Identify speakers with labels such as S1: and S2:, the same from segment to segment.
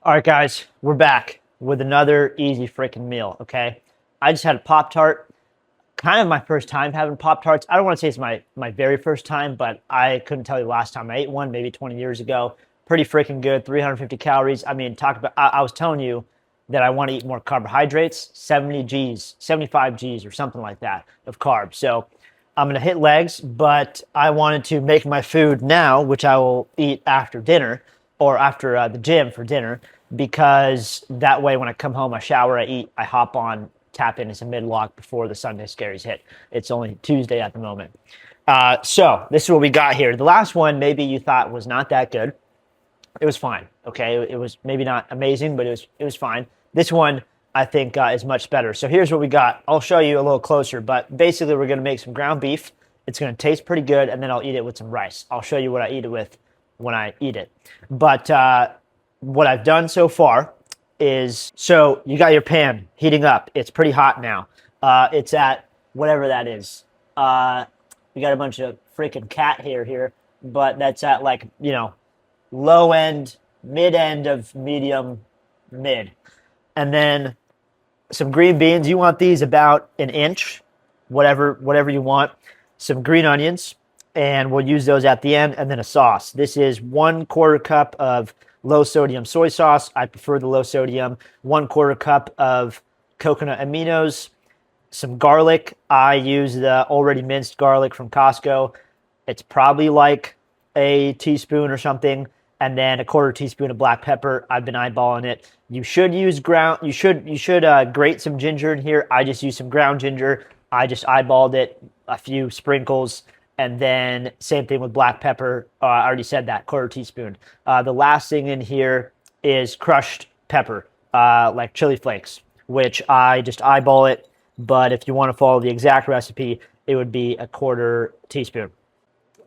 S1: All right, guys, we're back with another easy freaking meal, okay? I just had a Pop-Tart. Kind of my first time having Pop-Tarts. I don't want to say it's my very first time, but I couldn't tell you the last time I ate one, maybe 20 years ago. Pretty freaking good, 350 calories. I mean, talk about, I was telling you that I want to eat more carbohydrates, 70 Gs, 75 Gs or something like that of carbs. So I'm going to hit legs, but I wanted to make my food now, which I will eat after dinner or after the gym for dinner, because that way when I come home, I shower, I eat, I hop on, tap into some mid-lock before the Sunday scaries hit. It's only Tuesday at the moment. So this is what we got here. The last one maybe you thought was not that good. It was fine. Okay, it was maybe not amazing, but it was fine. This one I think is much better. So here's what we got. I'll show you a little closer, but basically we're gonna make some ground beef. It's gonna taste pretty good, and then I'll eat it with some rice. I'll show you what I eat it with when I eat it. But what I've done so far is, so you got your pan heating up. It's pretty hot now. It's at whatever that is. We got a bunch of freaking cat hair here, but that's at, like, low end, mid end of medium, mid. And then some green beans. You want these about an inch, whatever you want. Some green onions, and we'll use those at the end. And then a sauce. This is 1/4 cup of low sodium soy sauce. I prefer the low sodium. 1/4 cup of coconut aminos. Some garlic. I use the already minced garlic from Costco. It's probably like a teaspoon or something. And then a 1/4 teaspoon of black pepper. I've been eyeballing it. You should use ground. You should grate some ginger in here. I just use some ground ginger. I just eyeballed it, a few sprinkles, and then same thing with black pepper. I already said that, 1/4 teaspoon. The last thing in here is crushed pepper, like chili flakes, which I just eyeball it. But if you want to follow the exact recipe, it would be a 1/4 teaspoon.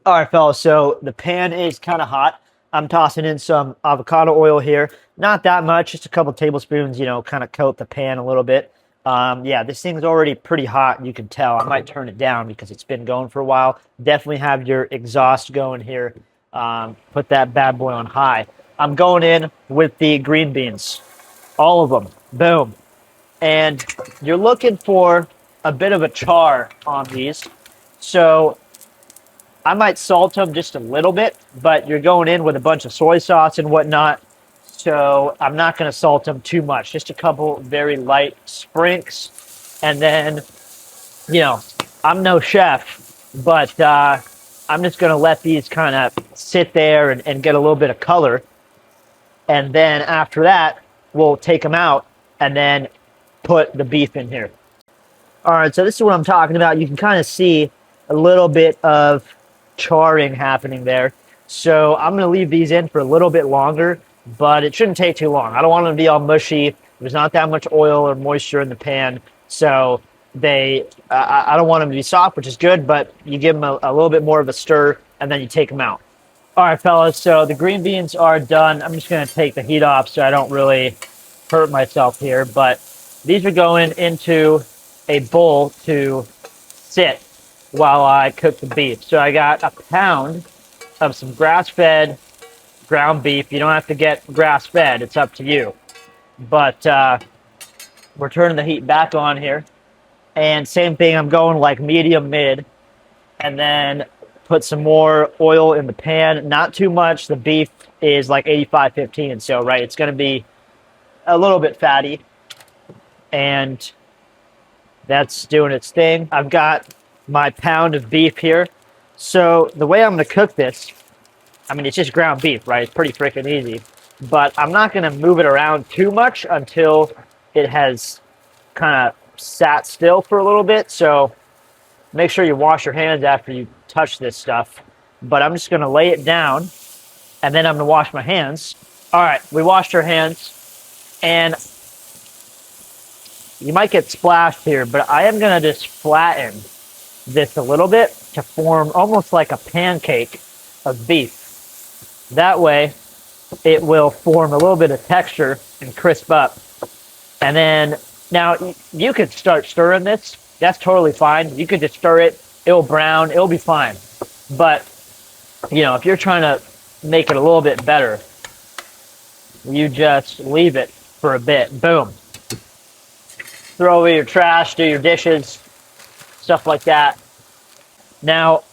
S1: All right, fellas, so the pan is kind of hot. I'm tossing in some avocado oil here. Not that much, just a couple tablespoons, kind of coat the pan a little bit. Yeah, this thing's already pretty hot, you can tell. I might turn it down because it's been going for a while. Definitely have your exhaust going here. Put that bad boy on high. I'm going in with the green beans. All of them. Boom. And you're looking for a bit of a char on these. So I might salt them just a little bit, but you're going in with a bunch of soy sauce and whatnot. So I'm not going to salt them too much. Just a couple very light sprinkles. And then, I'm no chef, but I'm just going to let these kind of sit there and get a little bit of color. And then after that, we'll take them out and then put the beef in here. All right, so this is what I'm talking about. You can kind of see a little bit of charring happening there. So I'm going to leave these in for a little bit longer, but it shouldn't take too long. I don't want them to be all mushy. There's not that much oil or moisture in the pan. So I don't want them to be soft, which is good, but you give them a little bit more of a stir, and then you take them out. All right, fellas, so the green beans are done. I'm just going to take the heat off so I don't really hurt myself here, but these are going into a bowl to sit while I cook the beef. So I got a pound of some grass-fed ground beef. You don't have to get grass-fed. It's up to you. But we're turning the heat back on here. And same thing, I'm going like medium-mid. And then put some more oil in the pan. Not too much. The beef is like 85-15. So, right, it's going to be a little bit fatty. And that's doing its thing. I've got my pound of beef here. So the way I'm going to cook this, I mean, it's just ground beef, right? It's pretty freaking easy. But I'm not going to move it around too much until it has kind of sat still for a little bit. So make sure you wash your hands after you touch this stuff. But I'm just going to lay it down, and then I'm going to wash my hands. All right, we washed our hands, and you might get splashed here, but I am going to just flatten this a little bit to form almost like a pancake of beef. That way, it will form a little bit of texture and crisp up. And then, now, you could start stirring this. That's totally fine. You could just stir it. It'll brown. It'll be fine. But, if you're trying to make it a little bit better, you just leave it for a bit. Boom. Throw away your trash, do your dishes, stuff like that. Now,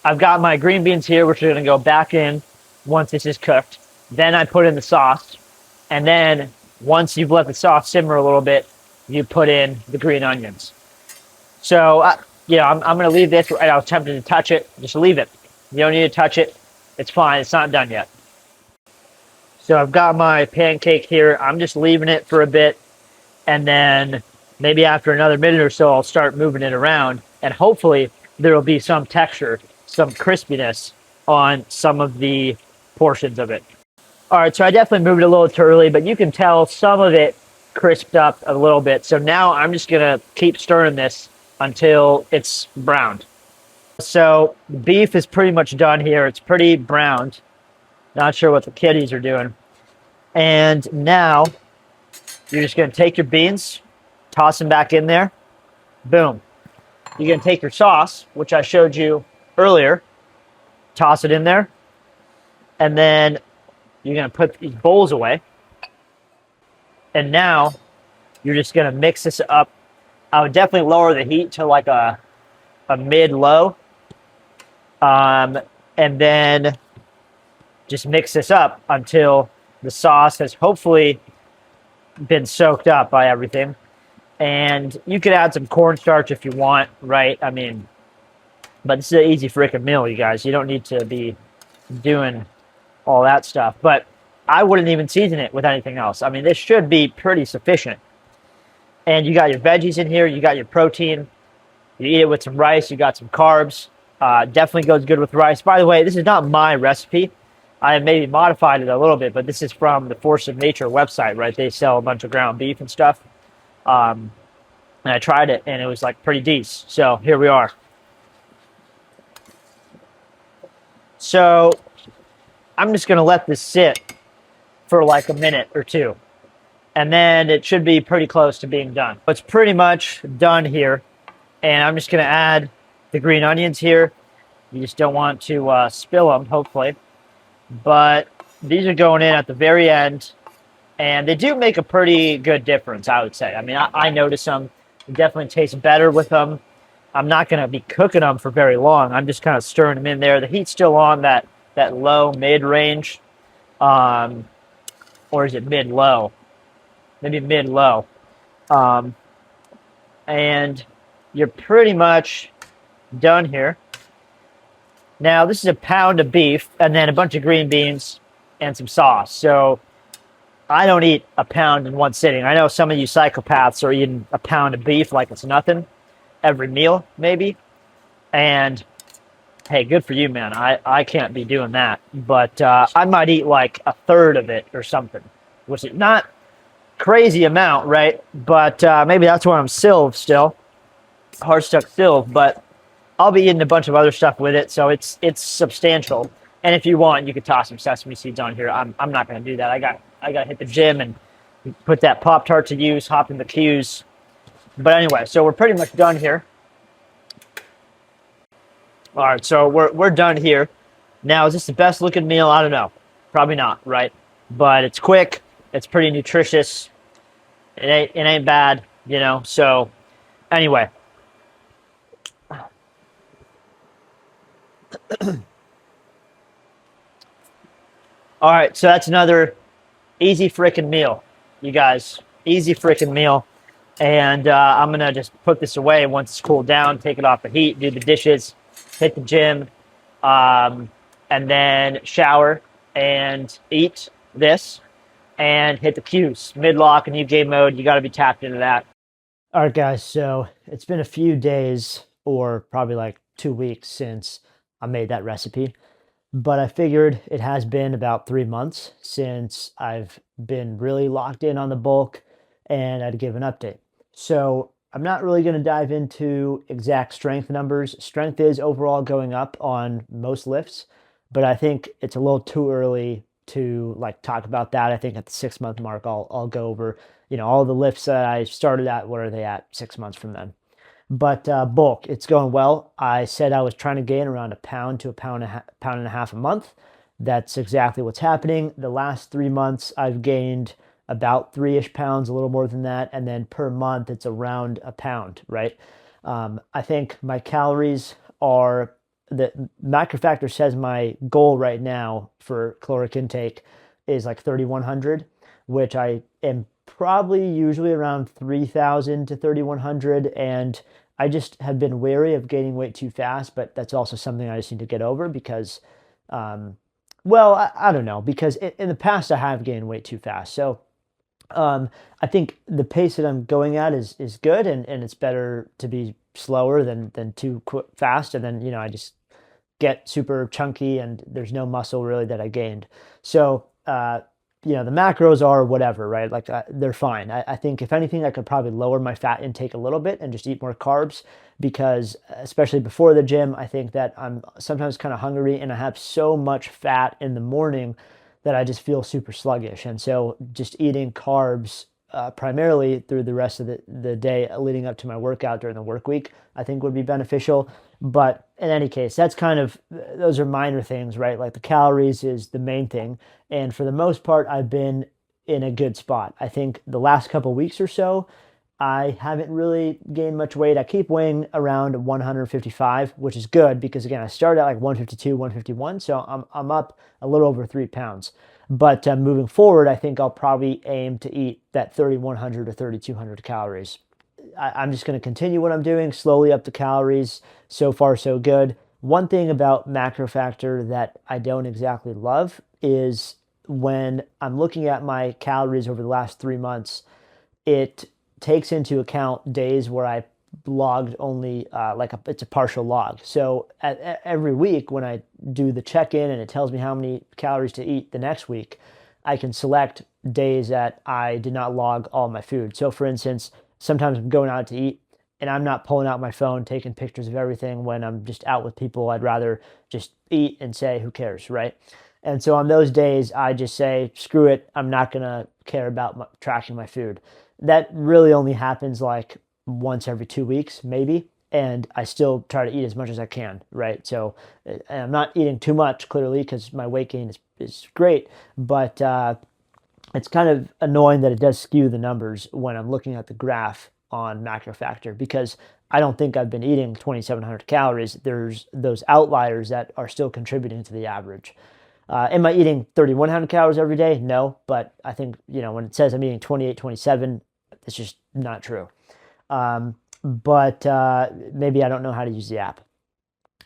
S1: I've got my green beans here, which are going to go back in once this is cooked. Then I put in the sauce. And then once you've let the sauce simmer a little bit, you put in the green onions. So, I'm going to leave this. I was tempted to touch it. Just leave it. You don't need to touch it. It's fine. It's not done yet. So I've got my pancake here. I'm just leaving it for a bit. And then maybe after another minute or so, I'll start moving it around. And hopefully there will be some texture, some crispiness on some of the portions of it. All right, so I definitely moved it a little too early, but you can tell some of it crisped up a little bit. So now I'm just going to keep stirring this until it's browned. So the beef is pretty much done here. It's pretty browned. Not sure what the kiddies are doing. And now you're just going to take your beans, toss them back in there. Boom. You're going to take your sauce, which I showed you earlier, toss it in there. And then you're going to put these bowls away. And now you're just going to mix this up. I would definitely lower the heat to like a mid-low. And then just mix this up until the sauce has hopefully been soaked up by everything. And you could add some cornstarch if you want, right? I mean, but this is an easy freaking meal, you guys. You don't need to be doing all that stuff. But I wouldn't even season it with anything else. I mean, this should be pretty sufficient. And you got your veggies in here. You got your protein. You eat it with some rice. You got some carbs. Definitely goes good with rice. By the way, this is not my recipe. I have maybe modified it a little bit, but this is from the Force of Nature website, right? They sell a bunch of ground beef and stuff. And I tried it, and it was like pretty decent. So here we are. So I'm just going to let this sit for like a minute or two. And then it should be pretty close to being done. It's pretty much done here. And I'm just going to add the green onions here. You just don't want to spill them, hopefully. But these are going in at the very end. And they do make a pretty good difference, I would say. I mean, I notice them. It definitely tastes better with them. I'm not going to be cooking them for very long. I'm just kind of stirring them in there. The heat's still on that low mid-range. Or is it mid-low? Maybe mid-low. And you're pretty much done here. Now, this is a pound of beef and then a bunch of green beans and some sauce. So I don't eat a pound in one sitting. I know some of you psychopaths are eating a pound of beef like it's nothing every meal, maybe. And hey, good for you, man. I can't be doing that. But I might eat like a third of it or something, which is not crazy amount, right? But maybe that's why I'm silv still, hard stuck silv. But I'll be eating a bunch of other stuff with it, so it's substantial. And if you want, you could toss some sesame seeds on here. I'm not going to do that. I got to hit the gym and put that Pop-Tart to use, hop in the queues. But anyway, so we're pretty much done here. All right, so we're done here. Now, is this the best looking meal? I don't know. Probably not, right? But it's quick. It's pretty nutritious. It ain't bad, you know. So anyway. All right, so that's another easy freaking meal, you guys. Easy freaking meal. And I'm going to just put this away once it's cooled down, take it off the heat, do the dishes, hit the gym, and then shower and eat this and hit the cues. Mid-lock and new game mode, you got to be tapped into that. All right, guys, so it's been a few days or probably like 2 weeks since I made that recipe. But I figured it has been about 3 months since I've been really locked in on the bulk and I'd give an update. So I'm not really going to dive into exact strength numbers. Strength is overall going up on most lifts, but I think it's a little too early to like talk about that. I think at the 6 month mark, I'll go over, all the lifts that I started at, what are they at 6 months from then. But bulk, it's going well. I said I was trying to gain around a pound to a pound and a half a month. that's exactly what's happening. The last 3 months, I've gained about 3-ish pounds, a little more than that. And then per month, it's around a pound, right? I think my calories are, the macrofactor says my goal right now for caloric intake is like 3,100, which I am probably usually around 3,000 to 3,100. And I just have been wary of gaining weight too fast, but that's also something I just need to get over because, um, well, I don't know, because in the past I have gained weight too fast. So I think the pace that I'm going at is good, and it's better to be slower than too fast, and then I just get super chunky and there's no muscle really that I gained. So the macros are whatever, right? Like they're fine. I think if anything, I could probably lower my fat intake a little bit and just eat more carbs because especially before the gym, I think that I'm sometimes kind of hungry and I have so much fat in the morning that I just feel super sluggish. And so just eating carbs primarily through the rest of the day leading up to my workout during the work week, I think would be beneficial. But in any case, that's kind of, those are minor things, right? Like the calories is the main thing. And for the most part, I've been in a good spot. I think the last couple weeks or so, I haven't really gained much weight. I keep weighing around 155, which is good because again, I started at like 152, 151, so I'm up a little over 3 pounds. But moving forward, I think I'll probably aim to eat that 3,100 to 3,200 calories. I'm just going to continue what I'm doing, slowly up the calories. So far, so good. One thing about macrofactor that I don't exactly love is when I'm looking at my calories over the last 3 months, it takes into account days where I logged only it's a partial log. So every week when I do the check-in and it tells me how many calories to eat the next week, I can select days that I did not log all my food. So for instance, sometimes I'm going out to eat and I'm not pulling out my phone, taking pictures of everything when I'm just out with people. I'd rather just eat and say, who cares, right? And so on those days, I just say, screw it. I'm not going to care about tracking my food. That really only happens like once every 2 weeks, maybe. And I still try to eat as much as I can, right? So and I'm not eating too much, clearly, because my weight gain is great. But it's kind of annoying that it does skew the numbers when I'm looking at the graph on macrofactor because I don't think I've been eating 2,700 calories. There's those outliers that are still contributing to the average. Am I eating 3,100 calories every day? No, but I think, when it says I'm eating 28, 27, it's just not true. But maybe I don't know how to use the app.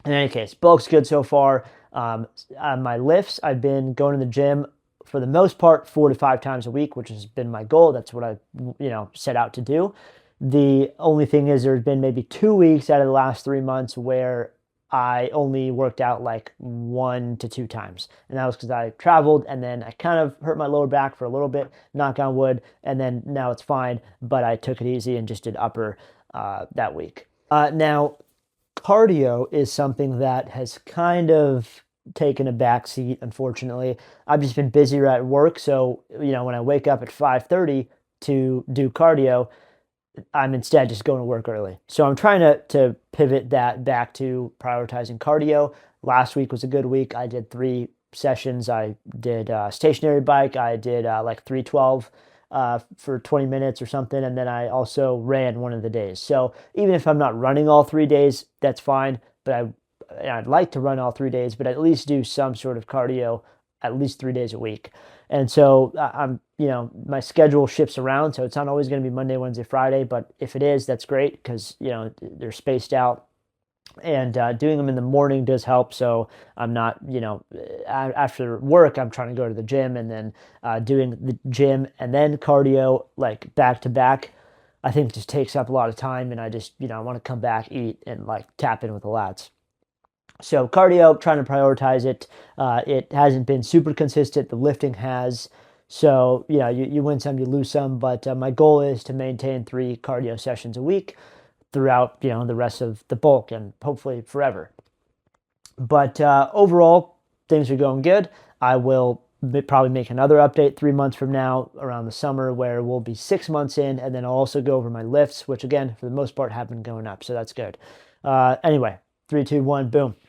S1: In any case, bulk's good so far. On my lifts, I've been going to the gym for the most part 4 to 5 times a week, which has been my goal. That's what I, set out to do. The only thing is there's been maybe 2 weeks out of the last 3 months where I only worked out like 1 to 2 times. And that was because I traveled and then I kind of hurt my lower back for a little bit, knock on wood, and then now it's fine. But I took it easy and just did upper that week. Now, cardio is something that has kind of taken a back seat, unfortunately. I've just been busier at work. So, when I wake up at 5:30 to do cardio, I'm instead just going to work early. So I'm trying to pivot that back to prioritizing cardio. Last week was a good week. I did 3 sessions. I did stationary bike. I did like 312 for 20 minutes or something. And then I also ran one of the days. So even if I'm not running all 3 days, that's fine. But I'd like to run all 3 days, but at least do some sort of cardio at least 3 days a week. And so my schedule shifts around. So it's not always going to be Monday, Wednesday, Friday. But if it is, that's great because, they're spaced out. And doing them in the morning does help. So I'm not, after work, I'm trying to go to the gym and then doing the gym and then cardio like back to back. I think it just takes up a lot of time. And I just, I want to come back, eat, and like tap in with the lads. So cardio, trying to prioritize it. It hasn't been super consistent. The lifting has. So, you win some, you lose some. But my goal is to maintain 3 cardio sessions a week throughout, the rest of the bulk and hopefully forever. But overall, things are going good. I will probably make another update 3 months from now around the summer where we'll be 6 months in. And then I'll also go over my lifts, which again, for the most part, have been going up. So that's good. Anyway, 3, 2, 1, boom.